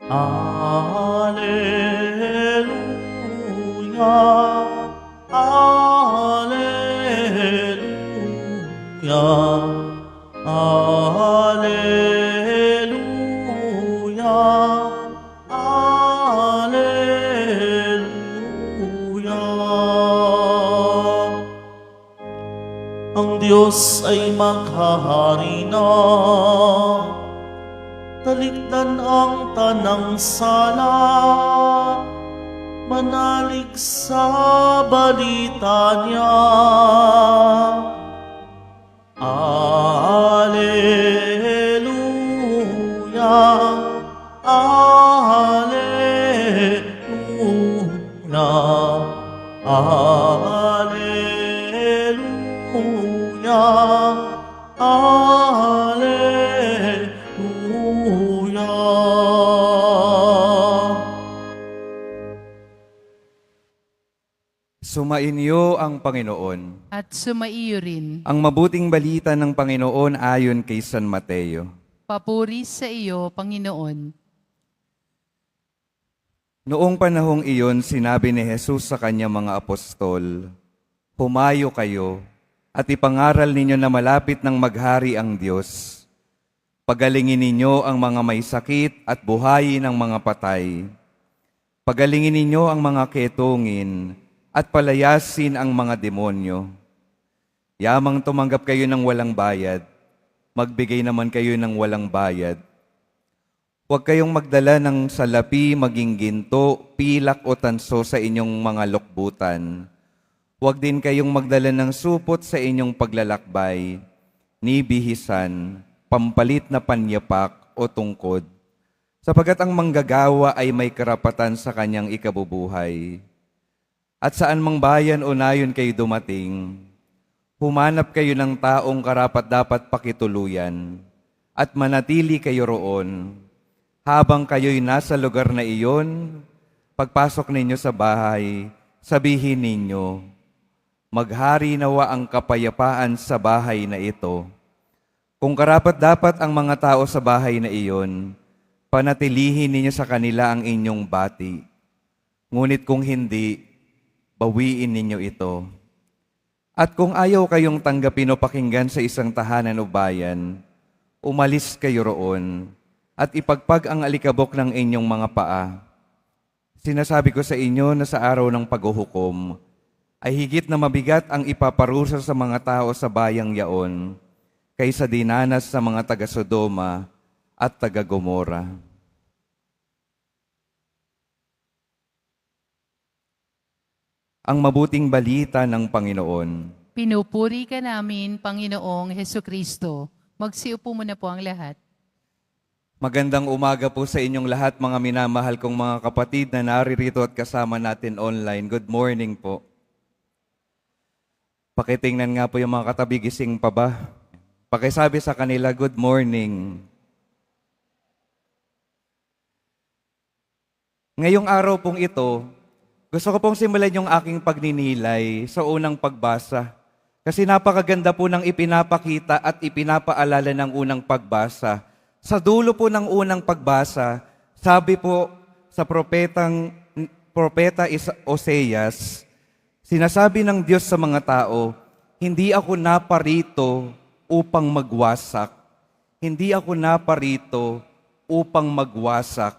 Alleluia, alleluia, alleluia, alleluia. Ang Diyos ay maghahari na, talikdan ang tanang sala, manalig sa balita niya. Alleluia, alleluia, alleluia, alleluia. Sumainyo ang Panginoon. At sumaiyo rin. Ang mabuting balita ng Panginoon ayon kay San Mateo. Papuri sa iyo, Panginoon. Noong panahong iyon, sinabi ni Jesus sa kanyang mga apostol, "Humayo kayo at ipangaral ninyo na malapit ng maghari ang Diyos. Pagalingin ninyo ang mga may sakit at buhayin ang mga patay. Pagalingin ninyo ang mga ketongin at palayasin ang mga demonyo. Yamang tumanggap kayo ng walang bayad, magbigay naman kayo ng walang bayad. Huwag kayong magdala ng salapi, maging ginto, pilak o tanso sa inyong mga lokbutan. Huwag din kayong magdala ng supot sa inyong paglalakbay, ni bihisan, pampalit na panyapak o tungkod, sapagkat ang manggagawa ay may karapatan sa kanyang ikabubuhay. At saan mang bayan o nayon kayo dumating, humanap kayo ng taong karapat-dapat pakituluyan at manatili kayo roon. Habang kayo'y nasa lugar na iyon, pagpasok ninyo sa bahay, sabihin ninyo, maghari nawa ang kapayapaan sa bahay na ito. Kung karapat-dapat ang mga tao sa bahay na iyon, panatilihin ninyo sa kanila ang inyong bati. Ngunit kung hindi, bawiin ninyo ito. At kung ayaw kayong tanggapin o pakinggan sa isang tahanan o bayan, umalis kayo roon at ipagpag ang alikabok ng inyong mga paa. Sinasabi ko sa inyo na sa araw ng paghuhukom, ay higit na mabigat ang ipaparusa sa mga tao sa bayang yaon, kaysa dinanas sa mga taga-Sodoma at taga-Gomora. Ang mabuting balita ng Panginoon. Pinupuri ka namin, Panginoong Hesukristo. Magsiupo muna po ang lahat. Magandang umaga po sa inyong lahat, mga minamahal kong mga kapatid na naririto at kasama natin online. Good morning po. Pakitingnan nga po yung mga katabi, gising pa ba? Pakisabi sa kanila, good morning. Ngayong araw pong ito, gusto ko pong simulan yung aking pagninilay sa unang pagbasa. Kasi napakaganda po ng ipinapakita at ipinapaalala ng unang pagbasa. Sa dulo po ng unang pagbasa, sabi po sa propeta Oseas, sinasabi ng Diyos sa mga tao, hindi ako naparito upang magwasak. Hindi ako naparito upang magwasak.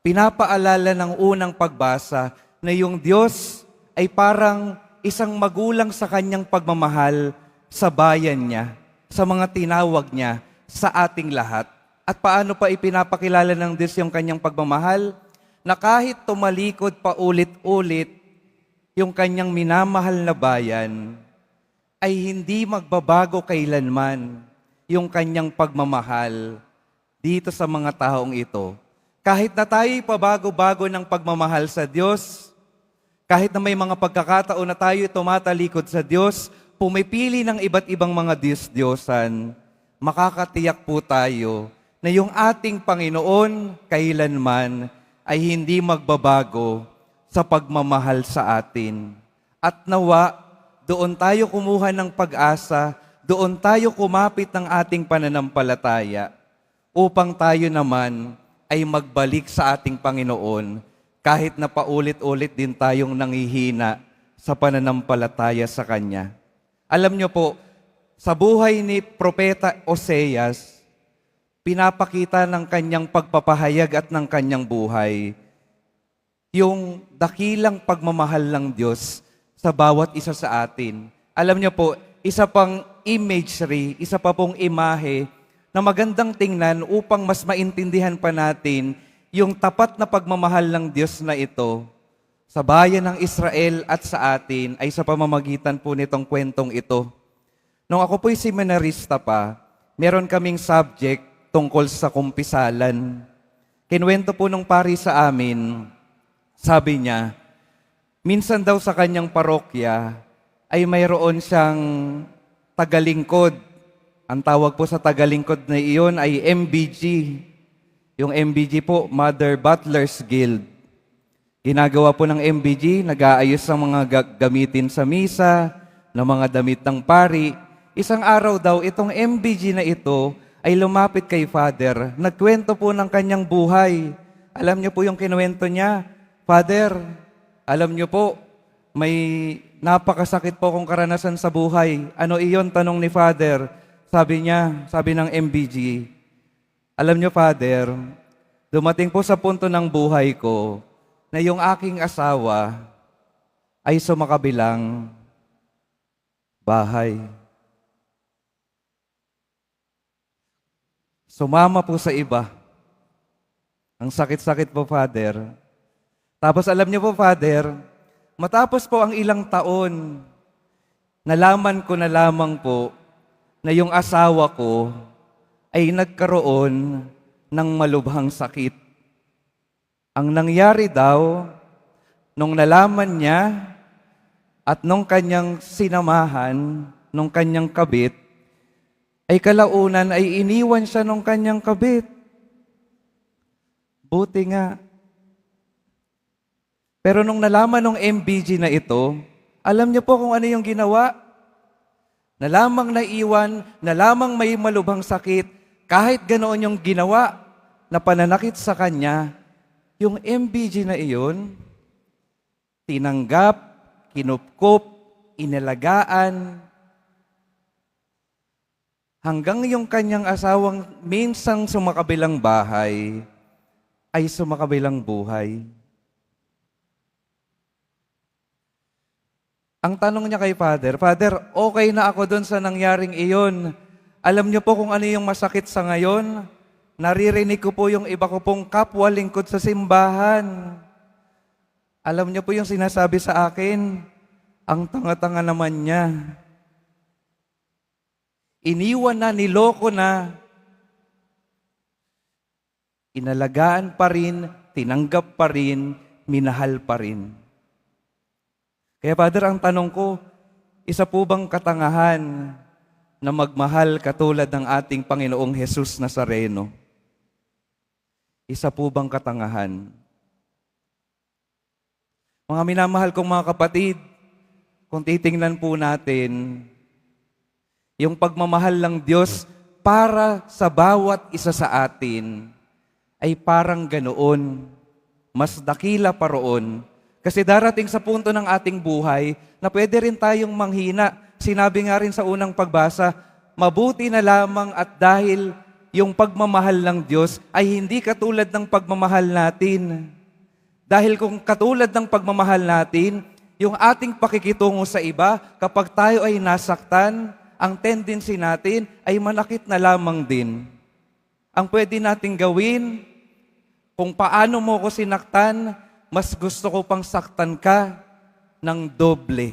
Pinapaalala ng unang pagbasa na yung Diyos ay parang isang magulang sa kanyang pagmamahal sa bayan niya, sa mga tinawag niya, sa ating lahat. At paano pa ipinapakilala ng Diyos yung kanyang pagmamahal? Na kahit tumalikod pa ulit-ulit yung kanyang minamahal na bayan, ay hindi magbabago kailanman yung kanyang pagmamahal dito sa mga taong ito. Kahit na tayo'y pabago-bago ng pagmamahal sa Diyos, kahit na may mga pagkakataon na tayo'y tumatalikod sa Diyos, pumipili ng iba't ibang mga Diyos-Diyosan, makakatiyak po tayo na yung ating Panginoon kailanman ay hindi magbabago sa pagmamahal sa atin. At nawa, doon tayo kumuha ng pag-asa, doon tayo kumapit ng ating pananampalataya upang tayo naman ay magbalik sa ating Panginoon kahit na paulit-ulit din tayong nanghihina sa pananampalataya sa Kanya. Alam niyo po, sa buhay ni Propeta Oseas, pinapakita ng kanyang pagpapahayag at ng kanyang buhay yung dakilang pagmamahal ng Diyos sa bawat isa sa atin. Alam niyo po, isa pang imagery, isa pa pong imahe na magandang tingnan upang mas maintindihan pa natin yung tapat na pagmamahal ng Diyos na ito sa bayan ng Israel at sa atin ay sa pamamagitan po nitong kwentong ito. Nung ako po'y seminarista pa, meron kaming subject tungkol sa kumpisalan. Kinuwento po nung pari sa amin, sabi niya, minsan daw sa kanyang parokya ay mayroon siyang tagalingkod. Ang tawag po sa tagalingkod na iyon ay MBG. Yung MBG po, Mother Butlers Guild. Ginagawa po ng MBG, nag-aayos ng mga gamitin sa misa, ng mga damit ng pari. Isang araw daw, itong MBG na ito ay lumapit kay Father. Nagkwento po ng kanyang buhay. Alam niyo po yung kinuwento niya, Father, alam niyo po, may napakasakit po kong karanasan sa buhay. Ano iyon? Tanong ni Father. Sabi niya, sabi ng MBG, alam niyo, Father, dumating po sa punto ng buhay ko na yung aking asawa ay sumakabilang bahay. Sumama po sa iba. Ang sakit-sakit po, Father. Tapos alam niyo po, Father, matapos po ang ilang taon, nalaman ko na lamang po na yung asawa ko ay nagkaroon ng malubhang sakit. Ang nangyari daw, nung nalaman niya at nung kanyang sinamahan, nung kanyang kabit, ay kalaunan ay iniwan siya nung kanyang kabit. Buti nga. Pero nung nalaman ng MBG na ito, alam niyo po kung ano yung ginawa? Na lamang naiwan, na lamang may malubhang sakit, kahit ganoon yung ginawa na pananakit sa kanya, yung MBG na iyon, tinanggap, kinupkup, inalagaan, hanggang yung kanyang asawang minsang sumakabilang bahay, ay sumakabilang buhay. Ang tanong niya kay Father, Father, okay na ako doon sa nangyaring iyon. Alam niyo po kung ano yung masakit sa ngayon? Naririnig ko po yung iba ko pong kapwa lingkod sa simbahan. Alam niyo po yung sinasabi sa akin, ang tanga-tanga naman niya. Iniwan na, niloko na. Inalagaan pa rin, tinanggap pa rin, minahal pa rin. Kaya Father, ang tanong ko, isa po bang katangahan na magmahal katulad ng ating Panginoong Jesus Nazareno? Isa po bang katangahan? Mga minamahal kong mga kapatid, kung titingnan po natin, yung pagmamahal ng Diyos para sa bawat isa sa atin ay parang ganoon, mas dakila pa roon. Kasi darating sa punto ng ating buhay na pwede rin tayong manghina. Sinabi nga rin sa unang pagbasa, mabuti na lamang at dahil yung pagmamahal ng Diyos ay hindi katulad ng pagmamahal natin. Dahil kung katulad ng pagmamahal natin, yung ating pakikitungo sa iba, kapag tayo ay nasaktan, ang tendency natin ay manakit na lamang din. Ang pwede nating gawin, kung paano mo ko sinaktan, mas gusto ko pang saktan ka ng doble.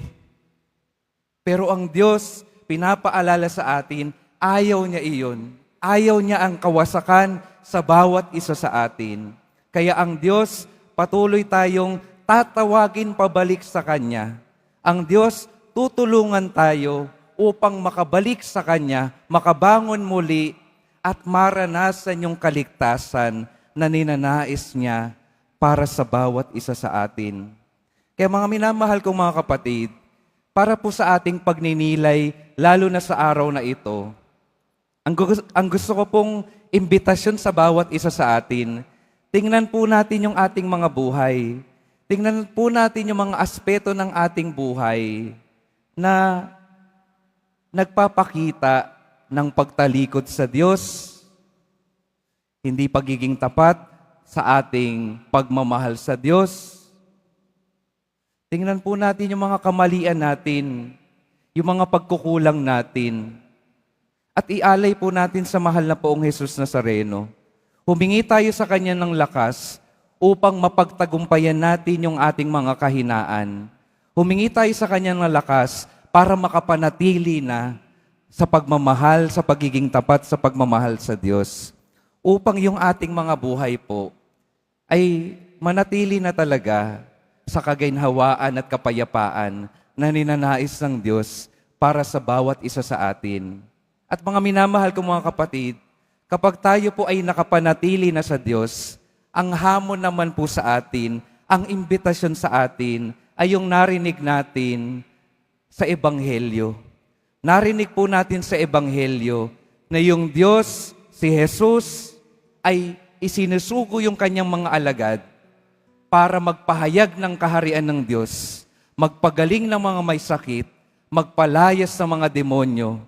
Pero ang Diyos, pinapaalala sa atin, ayaw niya iyon. Ayaw niya ang kawasakan sa bawat isa sa atin. Kaya ang Diyos, patuloy tayong tatawagin pabalik sa Kanya. Ang Diyos, tutulungan tayo upang makabalik sa Kanya, makabangon muli, at maranasan yung kaligtasan na ninanais niya para sa bawat isa sa atin. Kaya mga minamahal kong mga kapatid, para po sa ating pagninilay, lalo na sa araw na ito, ang gusto ko pong imbitasyon sa bawat isa sa atin, Tingnan po natin yung ating mga buhay. Tingnan po natin yung mga aspeto ng ating buhay na nagpapakita ng pagtalikod sa Diyos, hindi pagiging tapat sa ating pagmamahal sa Diyos. Tingnan po natin yung mga kamalian natin, yung mga pagkukulang natin, at ialay po natin sa mahal na Poong Jesus Nazareno. Humingi tayo sa Kanya ng lakas upang mapagtagumpayan natin yung ating mga kahinaan. Humingi tayo sa Kanya ng lakas para makapanatili na sa pagmamahal, sa pagiging tapat sa pagmamahal sa Diyos. Upang yung ating mga buhay po ay manatili na talaga sa kaginhawaan at kapayapaan na ninanais ng Diyos para sa bawat isa sa atin. At mga minamahal kong mga kapatid, kapag tayo po ay nakapanatili na sa Diyos, ang hamon naman po sa atin, ang imbitasyon sa atin ay yung narinig natin sa Ebanghelyo. Narinig po natin sa Ebanghelyo na yung Diyos, si Jesus, ay isinusugo yung kanyang mga alagad para magpahayag ng kaharian ng Diyos, magpagaling ng mga may sakit, magpalayas ng mga demonyo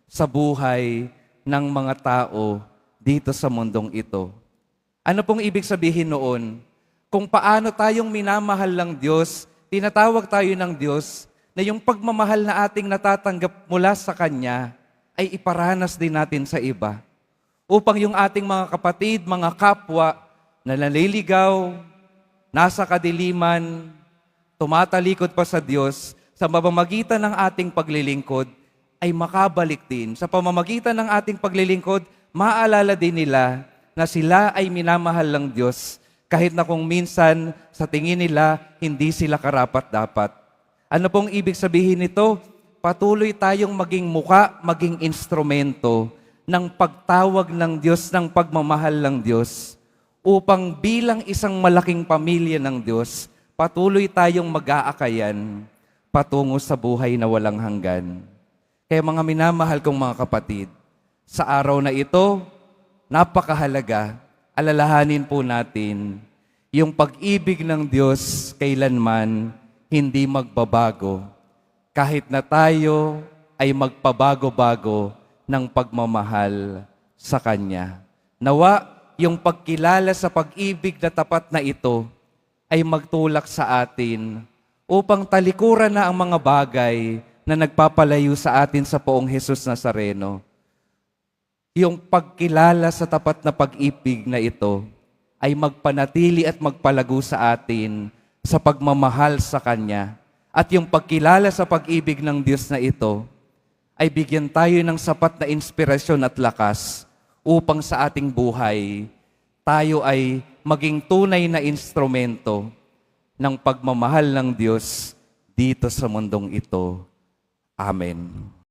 sa buhay ng mga tao dito sa mundong ito. Ano pong ibig sabihin noon? Kung paano tayong minamahal ng Diyos, tinatawag tayo ng Diyos na yung pagmamahal na ating natatanggap mula sa Kanya ay iparanas din natin sa iba. Upang yung ating mga kapatid, mga kapwa na naliligaw, nasa kadiliman, tumatalikod pa sa Diyos, sa pamamagitan ng ating paglilingkod, ay makabalik din. Sa pamamagitan ng ating paglilingkod, maalala din nila na sila ay minamahal ng Diyos, kahit na kung minsan sa tingin nila, hindi sila karapat-dapat. Ano pong ibig sabihin nito? Patuloy tayong maging muka, maging instrumento ng pagtawag ng Diyos, ng pagmamahal ng Diyos, upang bilang isang malaking pamilya ng Diyos, patuloy tayong mag-aakayan patungo sa buhay na walang hanggan. Kaya mga minamahal kong mga kapatid, sa araw na ito, napakahalaga, alalahanin po natin, yung pag-ibig ng Diyos kailanman hindi magbabago, kahit na tayo ay magpabago-bago ng pagmamahal sa Kanya. Nawa, yung pagkilala sa pag-ibig na tapat na ito ay magtulak sa atin upang talikuran na ang mga bagay na nagpapalayo sa atin sa Poong Jesus Nazareno. Yung pagkilala sa tapat na pag-ibig na ito ay magpanatili at magpalago sa atin sa pagmamahal sa Kanya. At yung pagkilala sa pag-ibig ng Diyos na ito ay bigyan tayo ng sapat na inspirasyon at lakas upang sa ating buhay, tayo ay maging tunay na instrumento ng pagmamahal ng Diyos dito sa mundong ito. Amen.